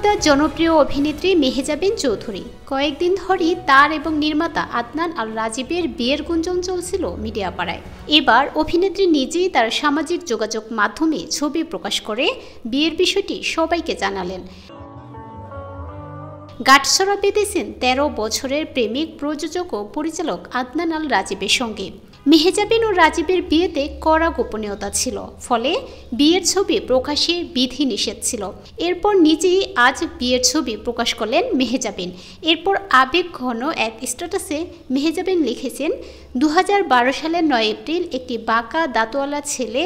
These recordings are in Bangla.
পর্দার জনপ্রিয় অভিনেত্রী মেহেজাবিন চৌধুরী কয়েকদিন ধরেই তার এবং নির্মাতা আদনান আল রাজীবের বিয়ের গুঞ্জন চলছিল মিডিয়া পাড়ায়। এবার অভিনেত্রী নিজেই তার সামাজিক যোগাযোগ মাধ্যমে ছবি প্রকাশ করে বিয়ের বিষয়টি সবাইকে জানালেন। গাঁটছড়া বেঁধেছেন ১৩ বছরের প্রেমিক, প্রযোজক ও পরিচালক আদনান আল রাজীবের সঙ্গে। মেহেজাবিন ও রাজীবের বিয়েতে কড়া গোপনীয়তা ছিল, ফলে বিয়ের ছবি প্রকাশে বিধিনিষেধ ছিল। এরপর নিজেই আজ বিয়ের ছবি প্রকাশ করলেন মেহেজাবিন। এরপর আবেগ ঘন এক স্ট্যাটাসে মেহেজাবিন লিখেছেন, ২০১২ সালের ৯ এপ্রিল একটি বাঁকা দাঁতওয়ালা ছেলে,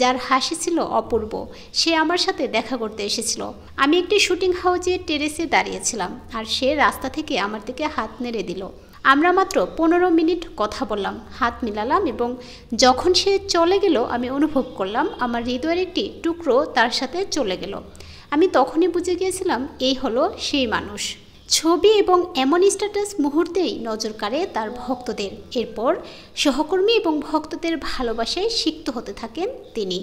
যার হাসি ছিল অপূর্ব, সে আমার সাথে দেখা করতে এসেছিল। আমি একটি শুটিং হাউসে টেরেসে দাঁড়িয়েছিলাম, আর সে রাস্তা থেকে আমার দিকে হাত নেড়ে দিল। আমরা মাত্র ১৫ মিনিট কথা বললাম, হাত মিলালাম, এবং যখন সে চলে গেল আমি অনুভব করলাম আমার হৃদয়ের একটি টুকরো তার সাথে চলে গেল। আমি তখনই বুঝে গিয়েছিলাম এই হলো সেই মানুষ। ছবি এবং এমন স্ট্যাটাস মুহূর্তেই নজর কাড়ে তার ভক্তদের। এরপর সহকর্মী এবং ভক্তদের ভালোবাসায় সিক্ত হতে থাকেন তিনি।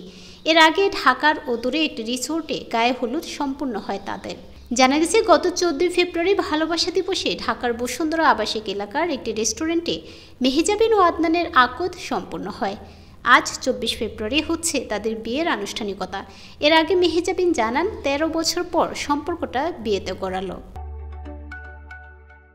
এর আগে ঢাকার অদূরে একটি রিসোর্টে গায়ে হলুদ সম্পূর্ণ হয় তাদের। জানা গেছে, গত ১৪ ফেব্রুয়ারি ভালোবাসা দিবসে ঢাকার বসুন্ধরা আবাসিক এলাকার একটি রেস্টুরেন্টে মেহেজাবিন ও আদনানের আকদ সম্পন্ন হয়। আজ ২৪ ফেব্রুয়ারি হচ্ছে তাদের বিয়ের আনুষ্ঠানিকতা। এর আগে মেহেজাবিন জানান ১৩ বছর পর সম্পর্কটা বিয়েতে গড়ালো।